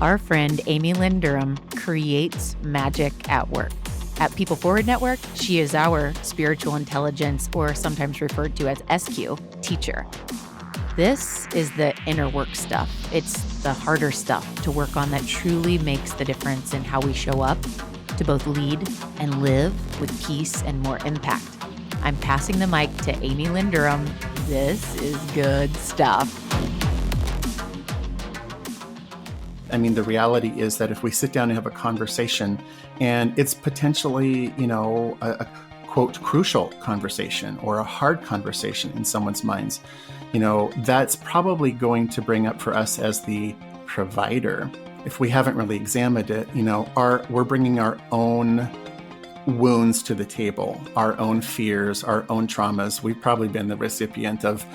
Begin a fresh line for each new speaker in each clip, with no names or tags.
Our friend Amy Lynn Durham creates magic at work. At People Forward Network, she is our spiritual intelligence, or sometimes referred to as SQ, teacher. This is the inner work stuff. It's the harder stuff to work on that truly makes the difference in how we show up to both lead and live with peace and more impact. I'm passing the mic to Amy Lynn Durham. This is good stuff.
I mean, the reality is that if we sit down and have a conversation, and it's potentially, a quote, crucial conversation or a hard conversation in someone's minds, that's probably going to bring up for us as the provider, if we haven't really examined it, we're bringing our own wounds to the table, our own fears, our own traumas. We've probably been the recipient of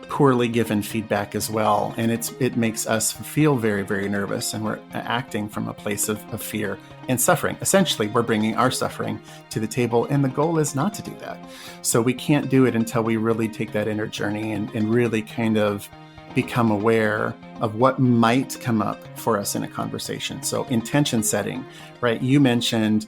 poorly given feedback as well. And it makes us feel very, very nervous, and we're acting from a place of fear and suffering. Essentially, we're bringing our suffering to the table, and the goal is not to do that. So we can't do it until we really take that inner journey and really kind of become aware of what might come up for us in a conversation. So intention setting, right? You mentioned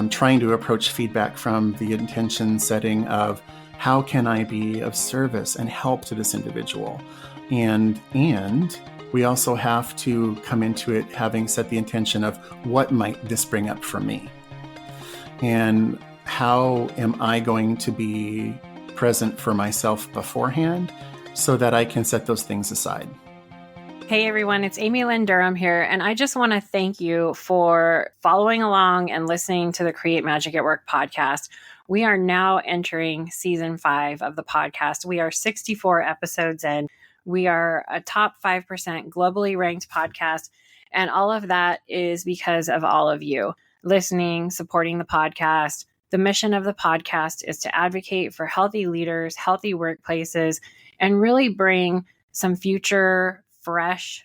trying to approach feedback from the intention setting of, how can I be of service and help to this individual? And we also have to come into it having set the intention of, what might this bring up for me? And how am I going to be present for myself beforehand so that I can set those things aside?
Hey everyone, it's Amy Lynn Durham here, and I just want to thank you for following along and listening to the Create Magic at Work podcast. We are now entering season 5 of the podcast. We are 64 episodes in. We are a top 5% globally ranked podcast, and all of that is because of all of you listening, supporting the podcast. The mission of the podcast is to advocate for healthy leaders, healthy workplaces, and really bring some futuristic, fresh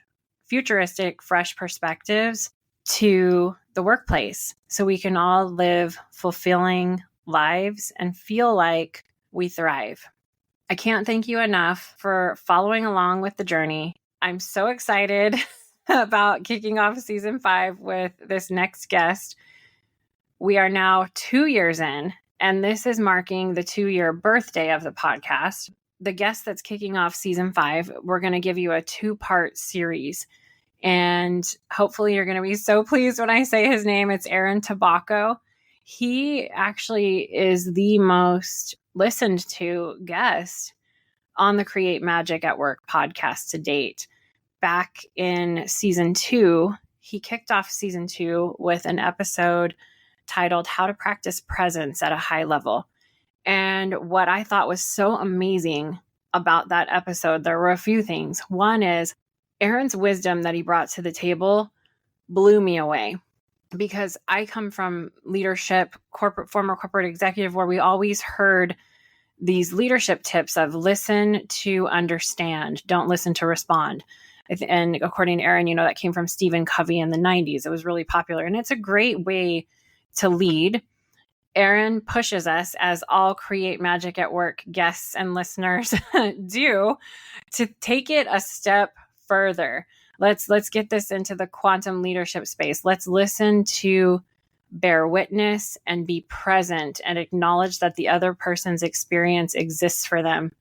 perspectives to the workplace so we can all live fulfilling lives and feel like we thrive. I can't thank you enough for following along with the journey. I'm so excited about kicking off season 5 with this next guest. We are now 2 years in, and this is marking the 2-year birthday of the podcast. The guest that's kicking off season 5, we're going to give you a 2-part series. And hopefully you're going to be so pleased when I say his name. It's Aaron Tabacco. He actually is the most listened to guest on the Create Magic at Work podcast to date. Back in season 2, he kicked off season 2 with an episode titled How to Practice Presence at a High Level. And what I thought was so amazing about that episode, there were a few things. One is Aaron's wisdom that he brought to the table blew me away, because I come from leadership, former corporate executive, where we always heard these leadership tips of listen to understand, don't listen to respond. And according to Aaron, that came from Stephen Covey in the 90s. It was really popular, and it's a great way to lead. Aaron pushes us, as all Create Magic at Work guests and listeners do, to take it a step further. Let's get this into the quantum leadership space. Let's listen to bear witness and be present and acknowledge that the other person's experience exists for them,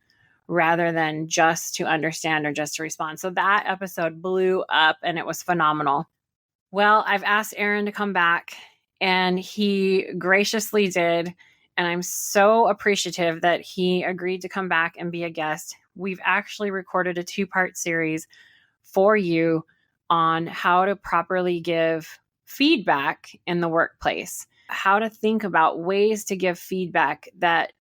rather than just to understand or just to respond. So that episode blew up, and it was phenomenal. Well, I've asked Aaron to come back, and he graciously did. And I'm so appreciative that he agreed to come back and be a guest. We've actually recorded a 2-part series for you on how to properly give feedback in the workplace, how to think about ways to give feedback that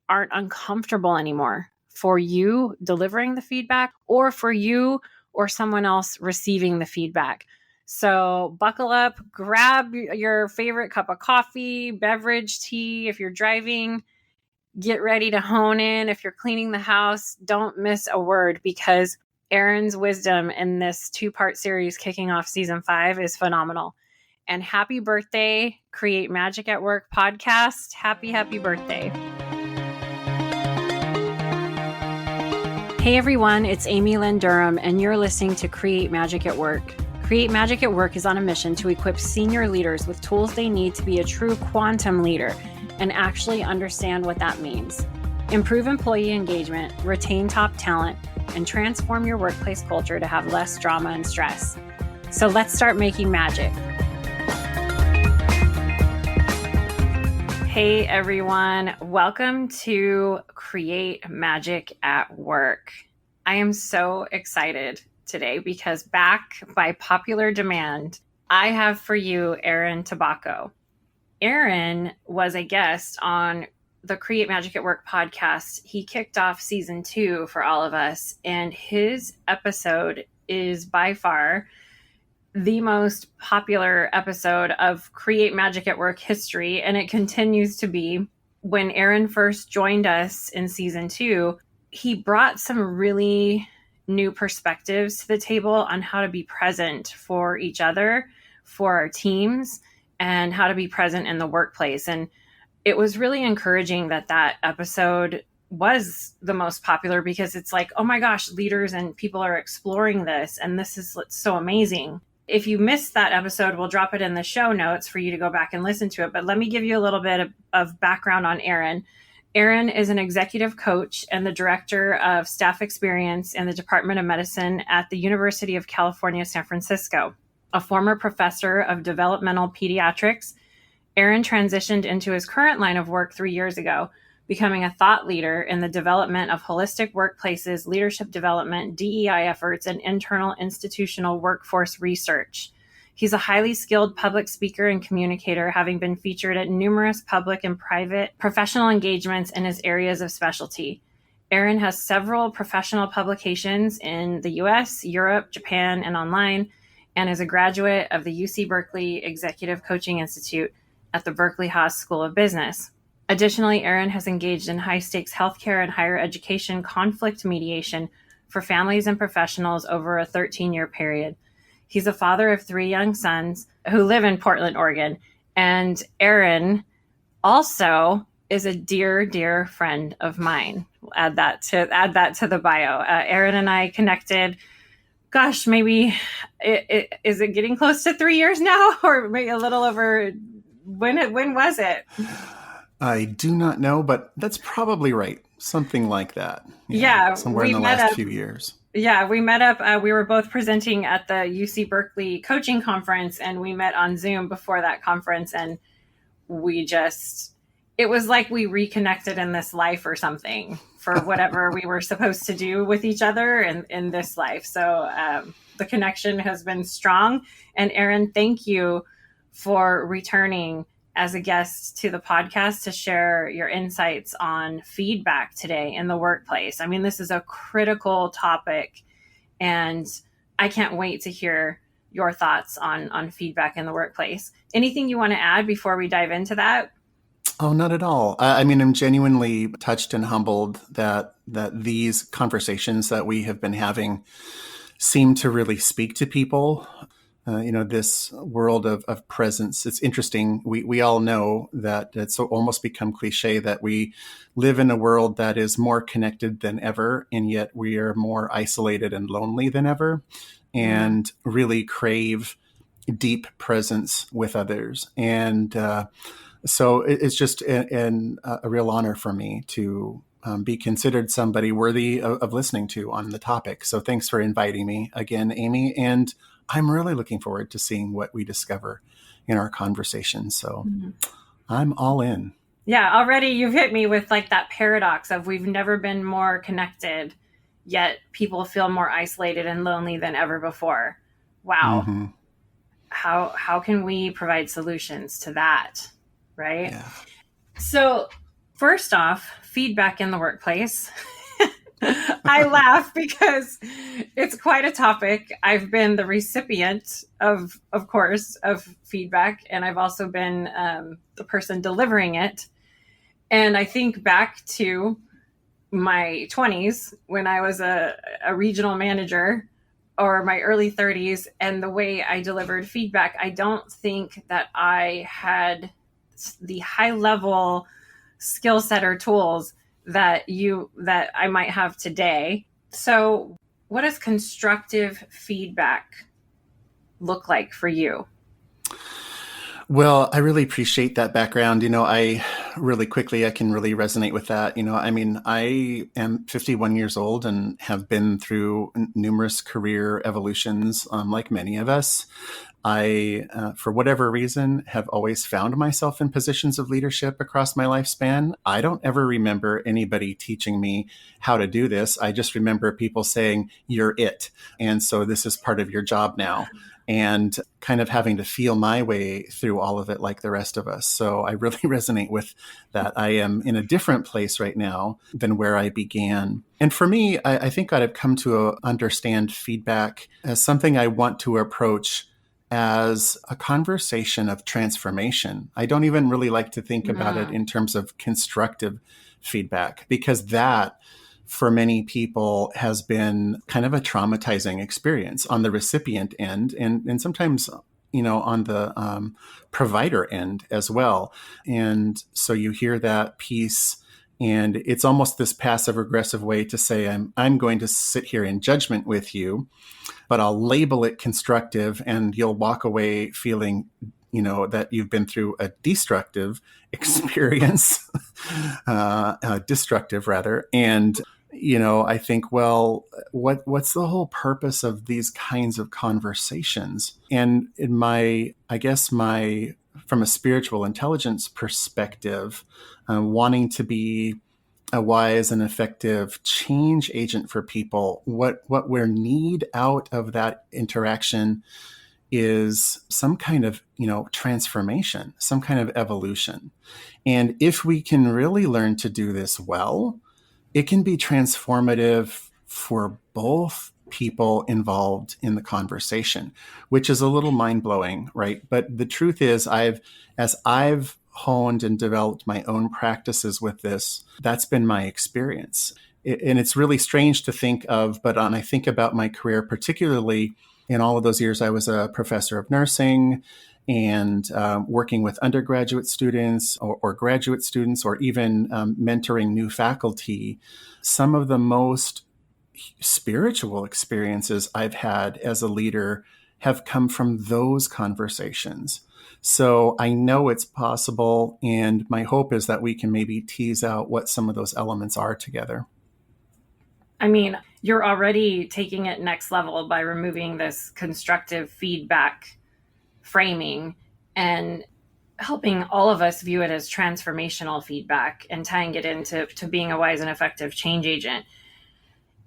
aren't uncomfortable anymore for you delivering the feedback, or for you or someone else receiving the feedback. So buckle up, grab your favorite cup of coffee, beverage, tea. If you're driving, get ready to hone in. If you're cleaning the house, don't miss a word, because Aaron's wisdom in this 2-part series kicking off season 5 is phenomenal. And happy birthday, Create Magic at Work podcast. Happy birthday. Hey everyone, it's Amy Lynn Durham, and you're listening to Create Magic at Work. Create Magic at Work is on a mission to equip senior leaders with tools they need to be a true quantum leader and actually understand what that means. Improve employee engagement, retain top talent, and transform your workplace culture to have less drama and stress. So let's start making magic. Hey everyone, welcome to Create Magic at Work. I am so excited today because back by popular demand, I have for you Aaron Tabacco. Aaron was a guest on the Create Magic at Work podcast. He kicked off season 2 for all of us, and his episode is by far the most popular episode of Create Magic at Work history, and it continues to be. When Aaron first joined us in season 2, he brought some really new perspectives to the table on how to be present for each other, for our teams, and how to be present in the workplace. And it was really encouraging that that episode was the most popular, because it's like, oh my gosh, leaders and people are exploring this, and this is so amazing. If you missed that episode, we'll drop it in the show notes for you to go back and listen to it. But let me give you a little bit of background on Aaron. Aaron is an executive coach and the director of staff experience in the Department of Medicine at the University of California, San Francisco. A former professor of developmental pediatrics, Aaron transitioned into his current line of work 3 years ago, becoming a thought leader in the development of holistic workplaces, leadership development, DEI efforts, and internal institutional workforce research. He's a highly skilled public speaker and communicator, having been featured at numerous public and private professional engagements in his areas of specialty. Aaron has several professional publications in the US, Europe, Japan, and online, and is a graduate of the UC Berkeley Executive Coaching Institute at the Berkeley Haas School of Business. Additionally, Aaron has engaged in high-stakes healthcare and higher education conflict mediation for families and professionals over a 13-year period. He's a father of 3 young sons who live in Portland, Oregon. And Aaron also is a dear, dear friend of mine. We'll add that to the bio. Aaron and I connected, gosh, maybe is it getting close to 3 years now, or maybe a little over? When was it?
I do not know, but that's probably right. Something like that.
Yeah.
Somewhere in the last few years.
Yeah, we met up. We were both presenting at the UC Berkeley coaching conference, and we met on Zoom before that conference. And it was like we reconnected in this life or something for whatever we were supposed to do with each other in this life. So the connection has been strong. And Aaron, thank you for returning as a guest to the podcast to share your insights on feedback today in the workplace. I mean, this is a critical topic, and I can't wait to hear your thoughts on feedback in the workplace. Anything you want to add before we dive into that?
Oh, not at all. I mean, I'm genuinely touched and humbled that these conversations that we have been having seem to really speak to people. This world of presence. It's interesting. We all know that it's almost become cliche that we live in a world that is more connected than ever, and yet we are more isolated and lonely than ever, and really crave deep presence with others. And so it's just a real honor for me to be considered somebody worthy of listening to on the topic. So thanks for inviting me again, Amy. And I'm really looking forward to seeing what we discover in our conversation. So I'm all in.
Yeah, already you've hit me with like that paradox of we've never been more connected, yet people feel more isolated and lonely than ever before. Wow. Mm-hmm. How can we provide solutions to that? Right?
Yeah.
So first off, feedback in the workplace. I laugh because it's quite a topic. I've been the recipient of course, of feedback, and I've also been the person delivering it. And I think back to my 20s when I was a regional manager, or my early 30s, and the way I delivered feedback. I don't think that I had the high level skill set or tools that I might have today. So what does constructive feedback look like for you?
Well, I really appreciate that background. I really quickly, I can really resonate with that. I am 51 years old and have been through numerous career evolutions, like many of us. I, for whatever reason, have always found myself in positions of leadership across my lifespan. I don't ever remember anybody teaching me how to do this. I just remember people saying, "You're it." And so this is part of your job now. And kind of having to feel my way through all of it like the rest of us. So I really resonate with that. I am in a different place right now than where I began. And for me, I think I've come to understand feedback as something I want to approach as a conversation of transformation. I don't even really like to think about it in terms of constructive feedback, because that, for many people, has been kind of a traumatizing experience on the recipient end, and sometimes, on the provider end as well. And so you hear that piece, and it's almost this passive aggressive way to say, I'm going to sit here in judgment with you, but I'll label it constructive, and you'll walk away feeling, that you've been through a destructive experience, destructive rather. And, I think, well, what's the whole purpose of these kinds of conversations? And from a spiritual intelligence perspective, wanting to be a wise and effective change agent for people, what we need out of that interaction is some kind of, transformation, some kind of evolution. And if we can really learn to do this well, it can be transformative for both people involved in the conversation, which is a little mind-blowing, right? But the truth is, as I've honed and developed my own practices with this, that's been my experience. And it's really strange to think of, but when I think about my career, particularly in all of those years, I was a professor of nursing and working with undergraduate students or graduate students, or even mentoring new faculty. Some of the most spiritual experiences I've had as a leader have come from those conversations. So I know it's possible, and my hope is that we can maybe tease out what some of those elements are together.
I mean, you're already taking it next level by removing this constructive feedback framing and helping all of us view it as transformational feedback and tying it into being a wise and effective change agent.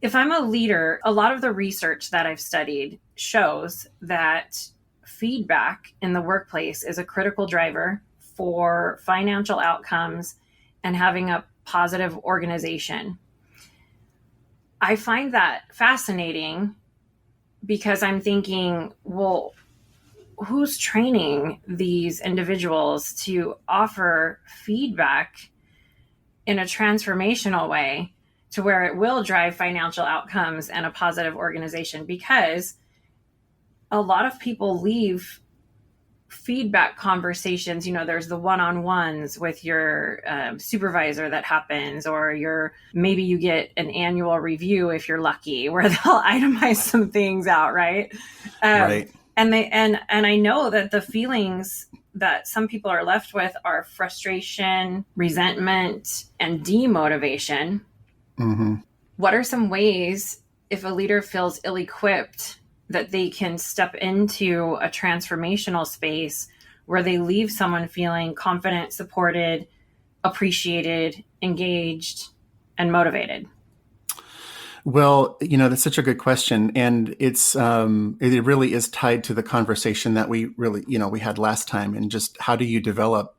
If I'm a leader, a lot of the research that I've studied shows that feedback in the workplace is a critical driver for financial outcomes and having a positive organization. I find that fascinating because I'm thinking, well, who's training these individuals to offer feedback in a transformational way to where it will drive financial outcomes and a positive organization? Because a lot of people leave feedback conversations, there's the one-on-ones with your supervisor that happens, or maybe you get an annual review if you're lucky, where they'll itemize some things out, right?
Right.
And I know that the feelings that some people are left with are frustration, resentment, and demotivation.
Mm-hmm.
What are some ways, if a leader feels ill-equipped, that they can step into a transformational space where they leave someone feeling confident, supported, appreciated, engaged, and motivated?
Well, that's such a good question. And it really is tied to the conversation that we had last time, and just how do you develop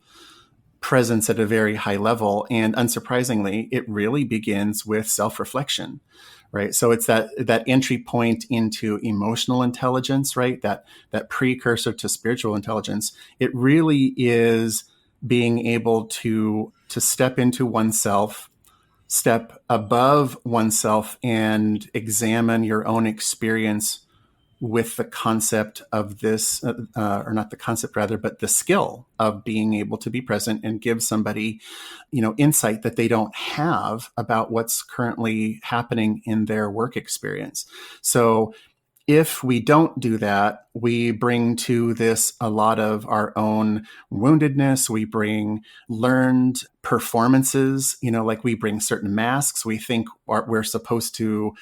presence at a very high level? And unsurprisingly, it really begins with self-reflection, right? So it's that entry point into emotional intelligence, right? That precursor to spiritual intelligence. It really is being able to step into oneself, step above oneself, and examine your own experience with the concept of this, or not the concept rather, but the skill of being able to be present and give somebody, insight that they don't have about what's currently happening in their work experience. So If we don't do that, we bring to this a lot of our own woundedness. We bring learned performances, like we bring certain masks. We think we're supposed to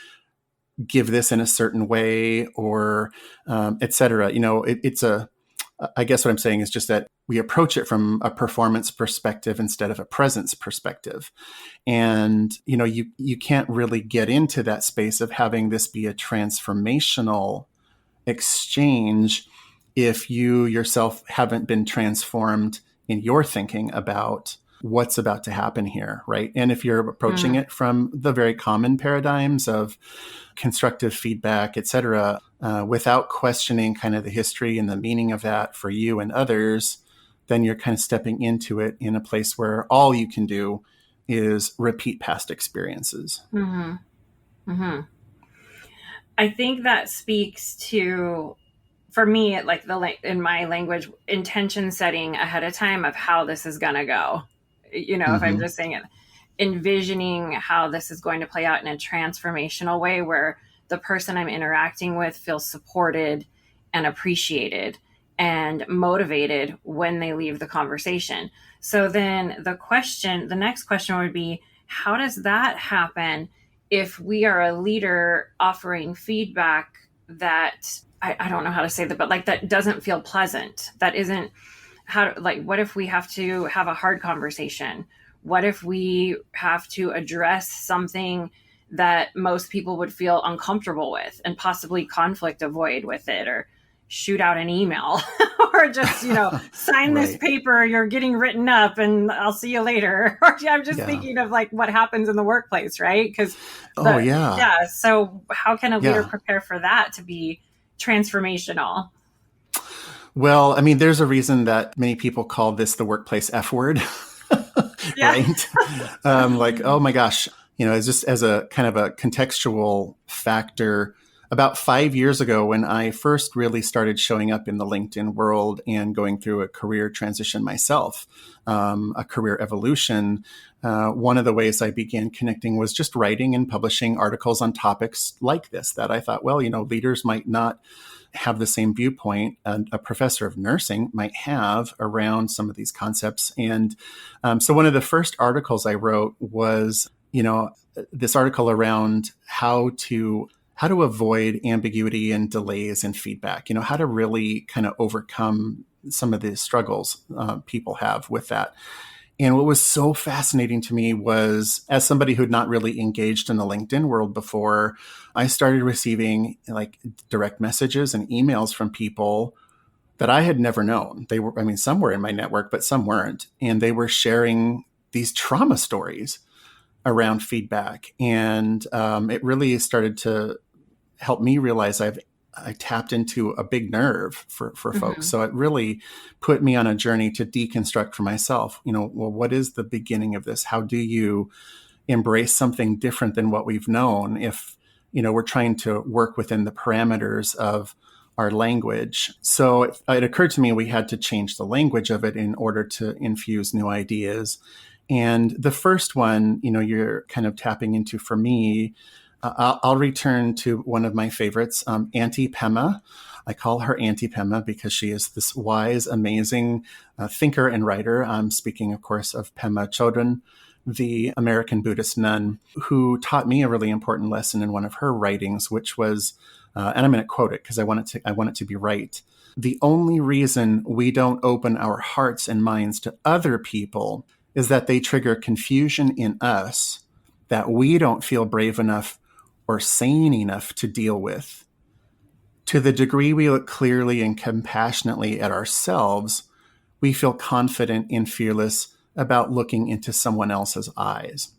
give this in a certain way, or et cetera. I guess what I'm saying is just that we approach it from a performance perspective instead of a presence perspective. And, you can't really get into that space of having this be a transformational exchange if you yourself haven't been transformed in your thinking about what's about to happen here, right? And if you're approaching it from the very common paradigms of constructive feedback, et cetera, without questioning kind of the history and the meaning of that for you and others, then you're kind of stepping into it in a place where all you can do is repeat past experiences.
I think that speaks to, for me, like in my language, intention setting ahead of time of how this is going to go. If I'm just saying it, envisioning how this is going to play out in a transformational way where the person I'm interacting with feels supported and appreciated and motivated when they leave the conversation. So then the next question would be, how does that happen if we are a leader offering feedback that I don't know how to say that, but like that doesn't feel pleasant? That isn't what if we have to have a hard conversation? What if we have to address something that most people would feel uncomfortable with and possibly conflict avoid with it, or shoot out an email or just, sign this paper, you're getting written up and I'll see you later. Or I'm just thinking of like what happens in the workplace, right? Because so how can a leader prepare for that to be transformational?
Well, I mean, there's a reason that many people call this the workplace F word, right? Like, oh my gosh, it's just as a kind of a contextual factor. About 5 years ago, when I first really started showing up in the LinkedIn world and going through a career transition myself, a career evolution, one of the ways I began connecting was just writing and publishing articles on topics like this that I thought, well, leaders might not have the same viewpoint a professor of nursing might have around some of these concepts. And so one of the first articles I wrote was, this article around how to avoid ambiguity and delays in feedback, how to really kind of overcome some of the struggles people have with that. And what was so fascinating to me was, as somebody who'd not really engaged in the LinkedIn world before, I started receiving like direct messages and emails from people that I had never known. Some were in my network, but some weren't. And they were sharing these trauma stories around feedback. And it really started to help me realize I tapped into a big nerve for folks. So it really put me on a journey to deconstruct for myself, well, what is the beginning of this? How do you embrace something different than what we've known if, we're trying to work within the parameters of our language? So it occurred to me we had to change the language of it in order to infuse new ideas. And the first one, you're kind of tapping into for me, I'll return to one of my favorites, Auntie Pema. I call her Auntie Pema because she is this wise, amazing thinker and writer. I'm speaking, of course, of Pema Chodron, the American Buddhist nun who taught me a really important lesson in one of her writings, which was, and I'm going to quote it because I want it to be right. The only reason we don't open our hearts and minds to other people is that they trigger confusion in us that we don't feel brave enough or sane enough to deal with. To the degree we look clearly and compassionately at ourselves, we feel confident and fearless about looking into someone else's eyes.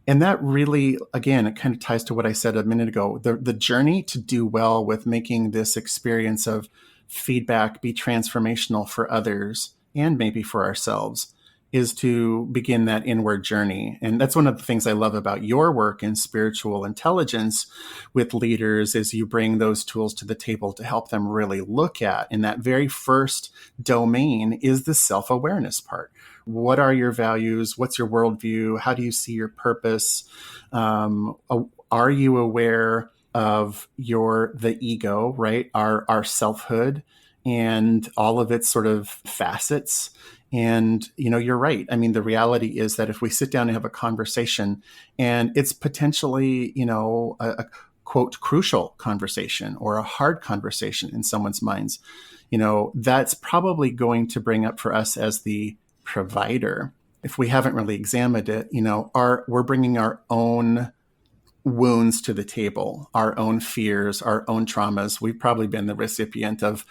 And that really, again, it kind of ties to what I said a minute ago. The journey to do well with making this experience of feedback be transformational for others and maybe for ourselves is to begin that inward journey. And that's one of the things I love about your work in spiritual intelligence with leaders is you bring those tools to the table to help them really look at. And that very first domain is the self-awareness part. What are your values? What's your worldview? How do you see your purpose? Are you aware of the ego, right? Our selfhood and all of its sort of facets. And, you're right. I mean, the reality is that if we sit down and have a conversation and it's potentially, a quote, crucial conversation or a hard conversation in someone's minds, that's probably going to bring up for us as the provider, if we haven't really examined it, we're bringing our own wounds to the table, our own fears, our own traumas. We've probably been the recipient of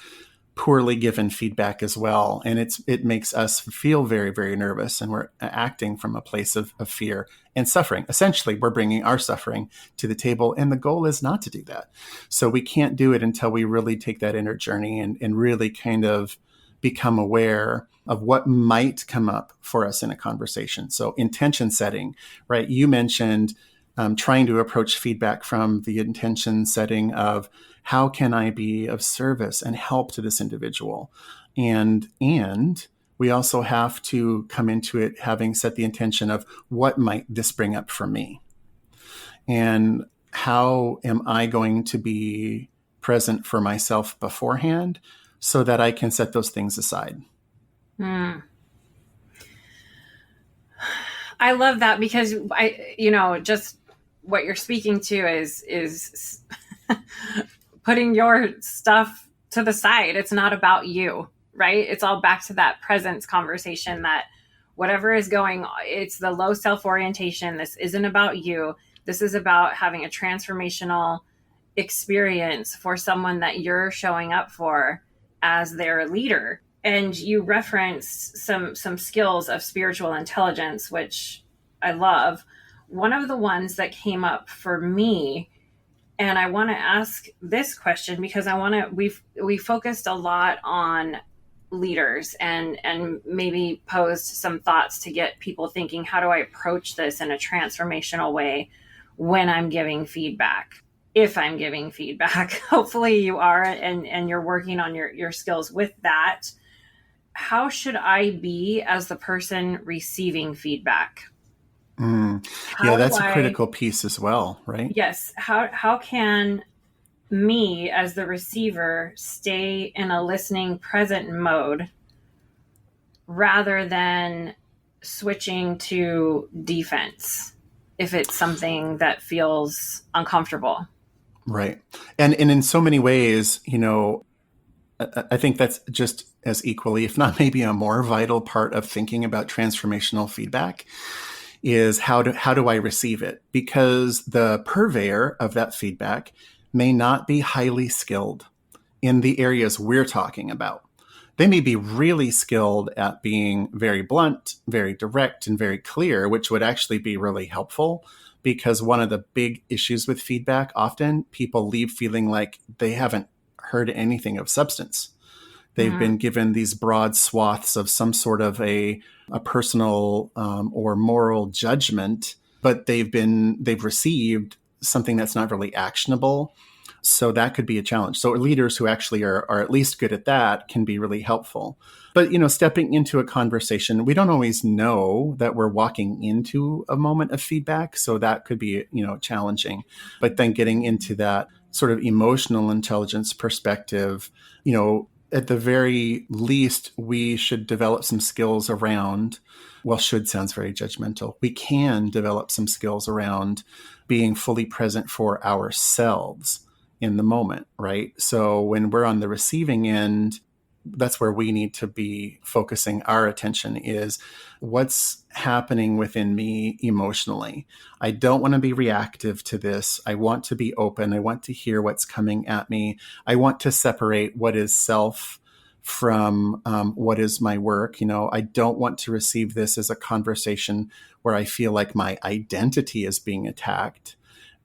poorly given feedback as well. And it makes us feel very, very nervous, and we're acting from a place of fear and suffering. Essentially, we're bringing our suffering to the table, and the goal is not to do that. So we can't do it until we really take that inner journey and really kind of become aware of what might come up for us in a conversation. So intention setting, right? You mentioned trying to approach feedback from the intention setting of how can I be of service and help to this individual? And we also have to come into it having set the intention of what might this bring up for me? And how am I going to be present for myself beforehand so that I can set those things aside?
I love that, because just what you're speaking to is putting your stuff to the side. It's not about you, right? It's all back to that presence conversation, that whatever is going on, it's the low self-orientation. This isn't about you. This is about having a transformational experience for someone that you're showing up for as their leader. And you referenced some skills of spiritual intelligence, which I love. One of the ones that came up for me, and I want to ask this question because we focused a lot on leaders and maybe posed some thoughts to get people thinking, how do I approach this in a transformational way when I'm giving feedback? If I'm giving feedback, hopefully you are, and you're working on your skills with that. How should I be as the person receiving feedback?
Yeah, that's a critical piece as well, right?
Yes. How can me as the receiver stay in a listening present mode rather than switching to defense if it's something that feels uncomfortable?
Right. And in so many ways, I think that's just as equally, if not maybe a more vital part of thinking about transformational feedback, is how do I receive it? Because the purveyor of that feedback may not be highly skilled in the areas we're talking about. They may be really skilled at being very blunt, very direct, and very clear, which would actually be really helpful, because one of the big issues with feedback, often people leave feeling like they haven't heard anything of substance. They've been given these broad swaths of some sort of a personal or moral judgment, but they've received something that's not really actionable. So that could be a challenge. So leaders who actually are at least good at that can be really helpful. But, stepping into a conversation, we don't always know that we're walking into a moment of feedback. So that could be, challenging. But then getting into that sort of emotional intelligence perspective, at the very least, we should develop some skills around, well, should sounds very judgmental. We can develop some skills around being fully present for ourselves in the moment, right? So when we're on the receiving end, that's where we need to be focusing our attention, is what's happening within me emotionally. I don't want to be reactive to this. I want to be open. I want to hear what's coming at me. I want to separate what is self from what is my work. I don't want to receive this as a conversation where I feel like my identity is being attacked.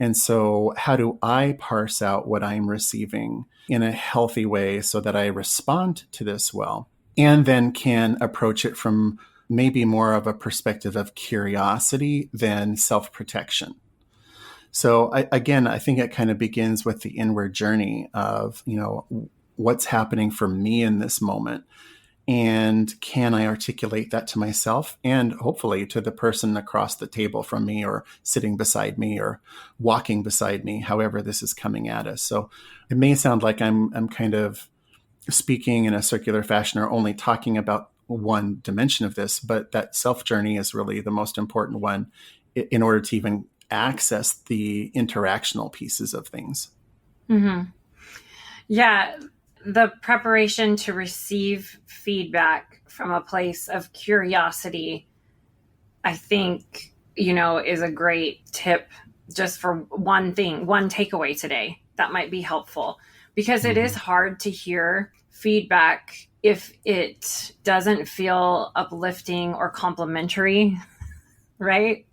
And so how do I parse out what I'm receiving in a healthy way so that I respond to this well, and then can approach it from maybe more of a perspective of curiosity than self-protection? So I think it kind of begins with the inward journey of, what's happening for me in this moment. And can I articulate that to myself and hopefully to the person across the table from me or sitting beside me or walking beside me, however this is coming at us. So it may sound like I'm kind of speaking in a circular fashion or only talking about one dimension of this, but that self journey is really the most important one in order to even access the interactional pieces of things.
Mm-hmm. Yeah. The preparation to receive feedback from a place of curiosity, I think, is a great tip just for one thing, one takeaway today that might be helpful, because it is hard to hear feedback if it doesn't feel uplifting or complimentary, right?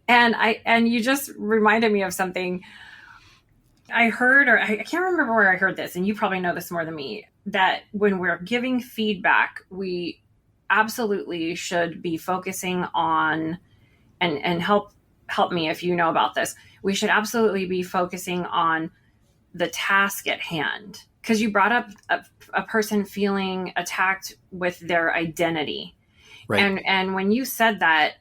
And you just reminded me of something I heard, or I can't remember where I heard this, and you probably know this more than me, that when we're giving feedback, we absolutely should be focusing on, and help me if you know about this, we should absolutely be focusing on the task at hand. Because you brought up a person feeling attacked with their identity.
Right.
And when you said that,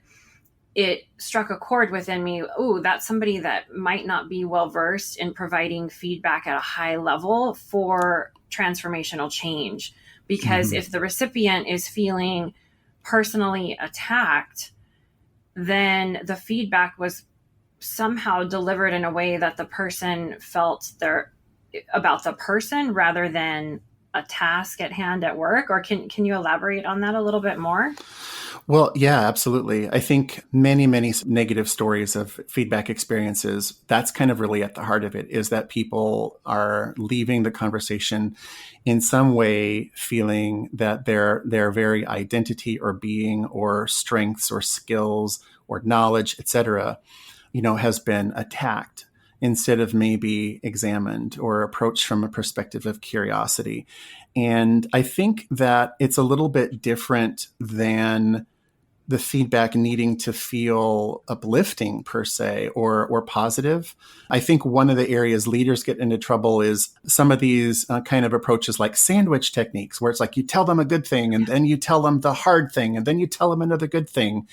it struck a chord within me. Oh, that's somebody that might not be well versed in providing feedback at a high level for transformational change. Because if the recipient is feeling personally attacked, then the feedback was somehow delivered in a way that the person felt about the person rather than a task at hand at work. Or can you elaborate on that a little bit more?
Well, yeah, absolutely. I think many, many negative stories of feedback experiences, that's kind of really at the heart of it, is that people are leaving the conversation in some way feeling that their very identity or being or strengths or skills or knowledge, etc., has been attacked instead of maybe examined or approached from a perspective of curiosity. And I think that it's a little bit different than the feedback needing to feel uplifting per se or positive. I think one of the areas leaders get into trouble is some of these kind of approaches like sandwich techniques, where it's like you tell them a good thing and then you tell them the hard thing and then you tell them another good thing.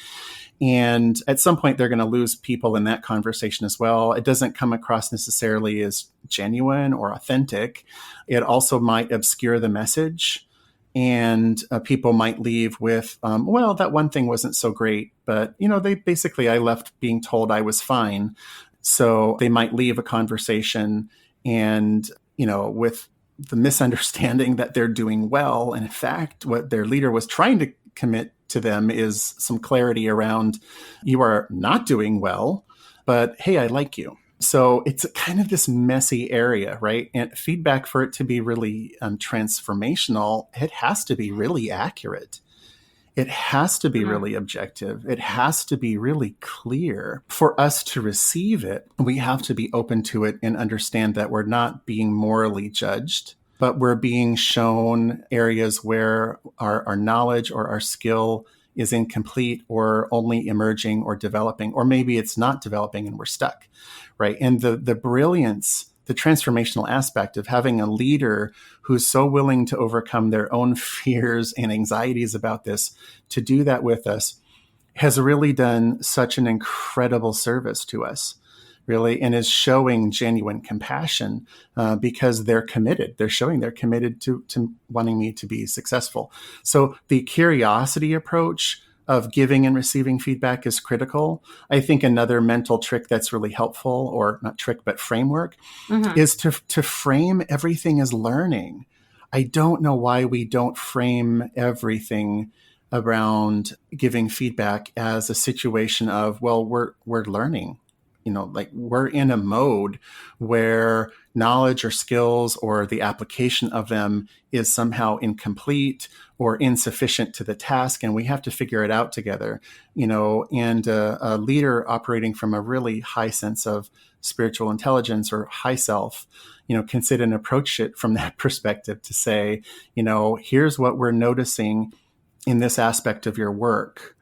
And at some point, they're going to lose people in that conversation as well. It doesn't come across necessarily as genuine or authentic. It also might obscure the message. And people might leave with, well, that one thing wasn't so great, but, I left being told I was fine. So they might leave a conversation and, with the misunderstanding that they're doing well. And in fact, what their leader was trying to commit to them is some clarity around, you are not doing well, but hey, I like you. So it's kind of this messy area, right? And feedback, for it to be really transformational, it has to be really accurate. It has to be really objective. It has to be really clear. For us to receive it, we have to be open to it and understand that we're not being morally judged, but we're being shown areas where our knowledge or our skill is incomplete or only emerging or developing, or maybe it's not developing and we're stuck, right? And the brilliance, the transformational aspect of having a leader who's so willing to overcome their own fears and anxieties about this, to do that with us, has really done such an incredible service to us, really, and is showing genuine compassion because they're committed. They're showing they're committed to wanting me to be successful. So the curiosity approach of giving and receiving feedback is critical. I think another mental trick that's really helpful, or not trick, but framework, is to frame everything as learning. I don't know why we don't frame everything around giving feedback as a situation of, well, we're learning. Like we're in a mode where knowledge or skills or the application of them is somehow incomplete or insufficient to the task, and we have to figure it out together, and a leader operating from a really high sense of spiritual intelligence or high self, can sit and approach it from that perspective to say, here's what we're noticing in this aspect of your work.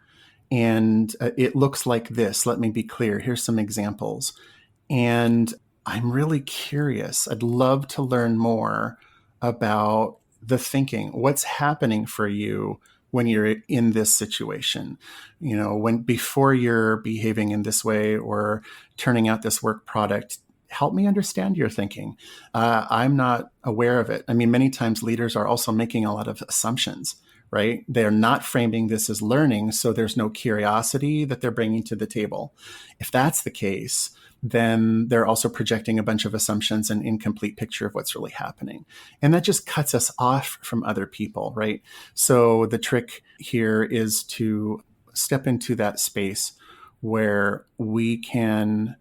And it looks like this. Let me be clear. Here's some examples. And I'm really curious. I'd love to learn more about the thinking, what's happening for you when you're in this situation, when before you're behaving in this way or turning out this work product, help me understand your thinking. I'm not aware of it. I mean, many times leaders are also making a lot of assumptions, right? They're not framing this as learning, so there's no curiosity that they're bringing to the table. If that's the case, then they're also projecting a bunch of assumptions and incomplete picture of what's really happening. And that just cuts us off from other people, right? So the trick here is to step into that space where we can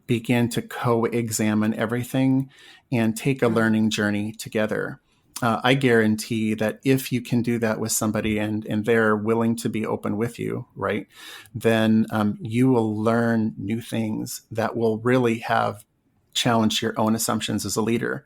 begin to co-examine everything and take a learning journey together. I guarantee that if you can do that with somebody and they're willing to be open with you, right, then you will learn new things that will really have challenged your own assumptions as a leader.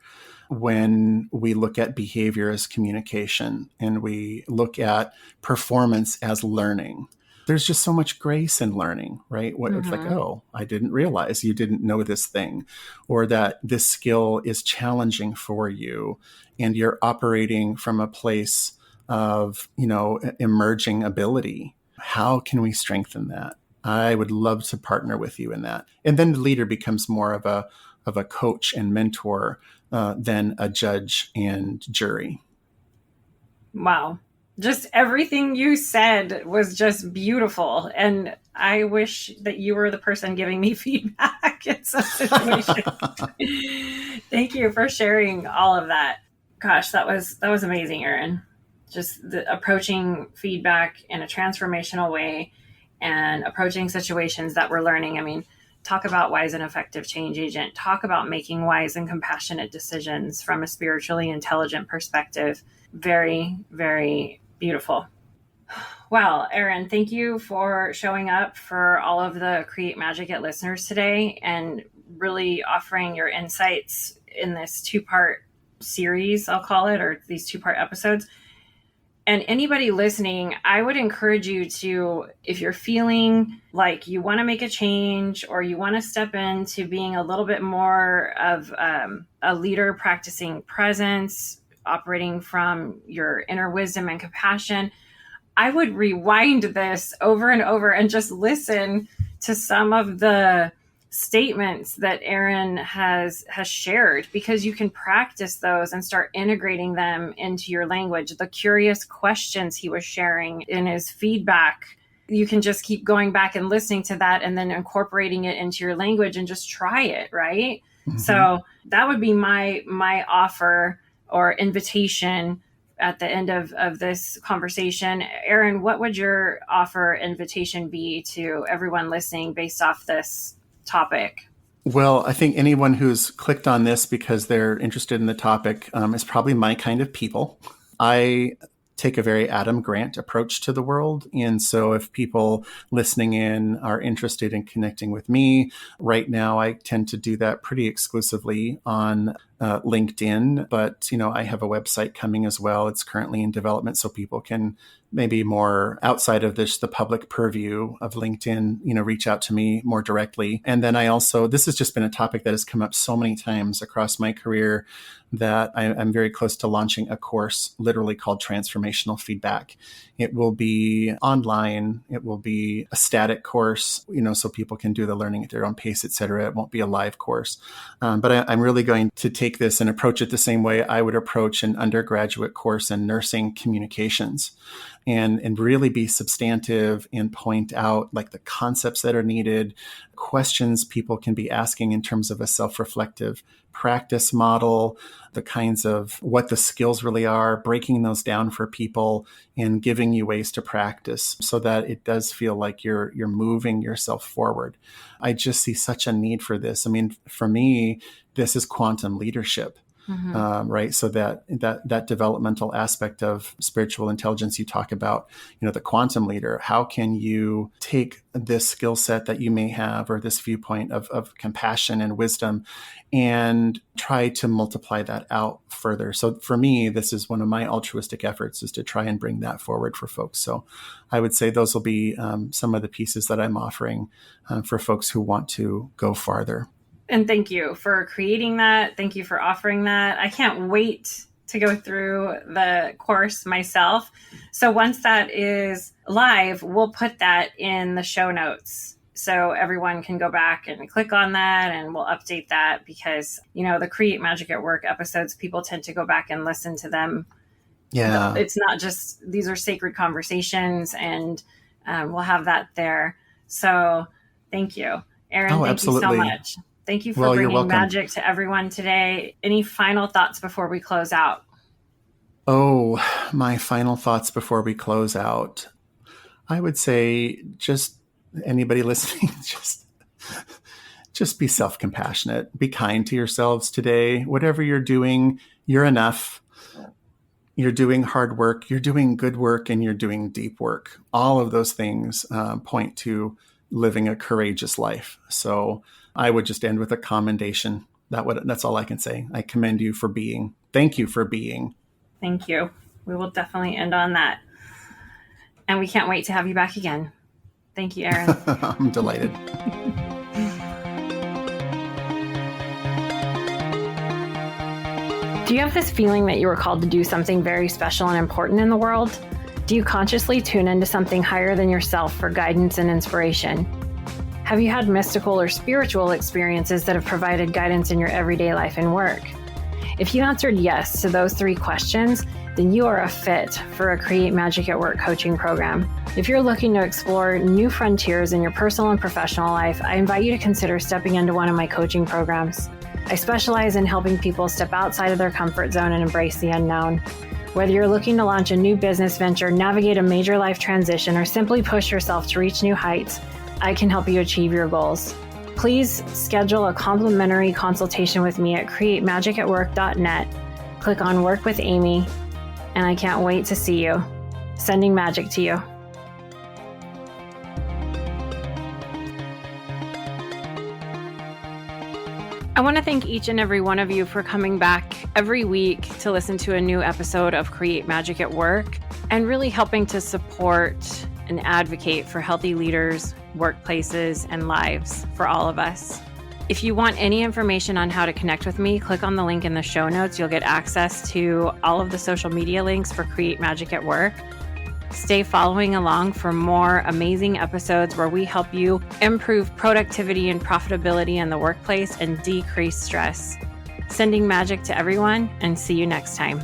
When we look at behavior as communication and we look at performance as learning, there's just so much grace in learning, right? It's like, oh, I didn't realize you didn't know this thing, or that this skill is challenging for you and you're operating from a place of, emerging ability. How can we strengthen that? I would love to partner with you in that. And then the leader becomes more of a coach and mentor than a judge and jury.
Wow. Just everything you said was just beautiful. And I wish that you were the person giving me feedback in some situations. Thank you for sharing all of that. Gosh, that was amazing, Erin. Just approaching feedback in a transformational way and approaching situations that we're learning. I mean, talk about wise and effective change agent. Talk about making wise and compassionate decisions from a spiritually intelligent perspective. Very, very beautiful. Wow, Erin, thank you for showing up for all of the Create Magic It listeners today and really offering your insights in this 2-part series, I'll call it, or these 2-part episodes. And anybody listening, I would encourage you to, if you're feeling like you want to make a change or you want to step into being a little bit more of a leader practicing presence, operating from your inner wisdom and compassion, I would rewind this over and over and just listen to some of the statements that Erin has shared, because you can practice those and start integrating them into your language. The curious questions he was sharing in his feedback, you can just keep going back and listening to that and then incorporating it into your language and just try it, right? Mm-hmm. So that would be my offer or invitation at the end of this conversation. Erin, what would your offer invitation be to everyone listening based off this topic?
Well, I think anyone who's clicked on this because they're interested in the topic is probably my kind of people. I take a very Adam Grant approach to the world. And so if people listening in are interested in connecting with me, right now I tend to do that pretty exclusively on LinkedIn, but I have a website coming as well. It's currently in development, so people can maybe more outside of the public purview of LinkedIn, reach out to me more directly. And then this has just been a topic that has come up so many times across my career that I'm very close to launching a course literally called Transformational Feedback. It will be online. It will be a static course, so people can do the learning at their own pace, et cetera. It won't be a live course. But I'm really going to take this and approach it the same way I would approach an undergraduate course in nursing communications, and really be substantive and point out like the concepts that are needed, questions people can be asking in terms of a self-reflective practice model, the kinds of what the skills really are, breaking those down for people and giving you ways to practice so that it does feel like you're moving yourself forward. I just see such a need for this. I mean, for me, this is quantum leadership. Mm-hmm. Right. So that developmental aspect of spiritual intelligence you talk about, the quantum leader, how can you take this skill set that you may have or this viewpoint of compassion and wisdom and try to multiply that out further? So for me, this is one of my altruistic efforts, is to try and bring that forward for folks. So I would say those will be some of the pieces that I'm offering for folks who want to go farther.
And thank you for creating that. Thank you for offering that. I can't wait to go through the course myself. So once that is live, we'll put that in the show notes. So everyone can go back and click on that, and we'll update that because, the Create Magic at Work episodes, people tend to go back and listen to them.
Yeah.
It's not just, these are sacred conversations, and we'll have that there. So thank you, Aaron. Thank
absolutely.
you so much. Thank you for bringing magic to everyone today. Any final thoughts before we close out?
Oh, my final thoughts before we close out. I would say just anybody listening, just be self-compassionate. Be kind to yourselves today. Whatever you're doing, you're enough. You're doing hard work, you're doing good work, and you're doing deep work. All of those things point to living a courageous life. So I would just end with a commendation. That's all I can say. I commend you for being. Thank you for being.
Thank you. We will definitely end on that. And we can't wait to have you back again. Thank you, Aaron.
I'm delighted.
Do you have this feeling that you were called to do something very special and important in the world? Do you consciously tune into something higher than yourself for guidance and inspiration? Have you had mystical or spiritual experiences that have provided guidance in your everyday life and work? If you answered yes to those 3 questions, then you are a fit for a Create Magic at Work coaching program. If you're looking to explore new frontiers in your personal and professional life, I invite you to consider stepping into one of my coaching programs. I specialize in helping people step outside of their comfort zone and embrace the unknown. Whether you're looking to launch a new business venture, navigate a major life transition, or simply push yourself to reach new heights, I can help you achieve your goals. Please schedule a complimentary consultation with me at createmagicatwork.net. Click on Work with Amy, and I can't wait to see you. Sending magic to you. I want to thank each and every one of you for coming back every week to listen to a new episode of Create Magic at Work and really helping to support and advocate for healthy leaders, workplaces, and lives for all of us. If you want any information on how to connect with me, click on the link in the show notes. You'll get access to all of the social media links for Create Magic at Work. Stay following along for more amazing episodes where we help you improve productivity and profitability in the workplace and decrease stress. Sending magic to everyone, and see you next time.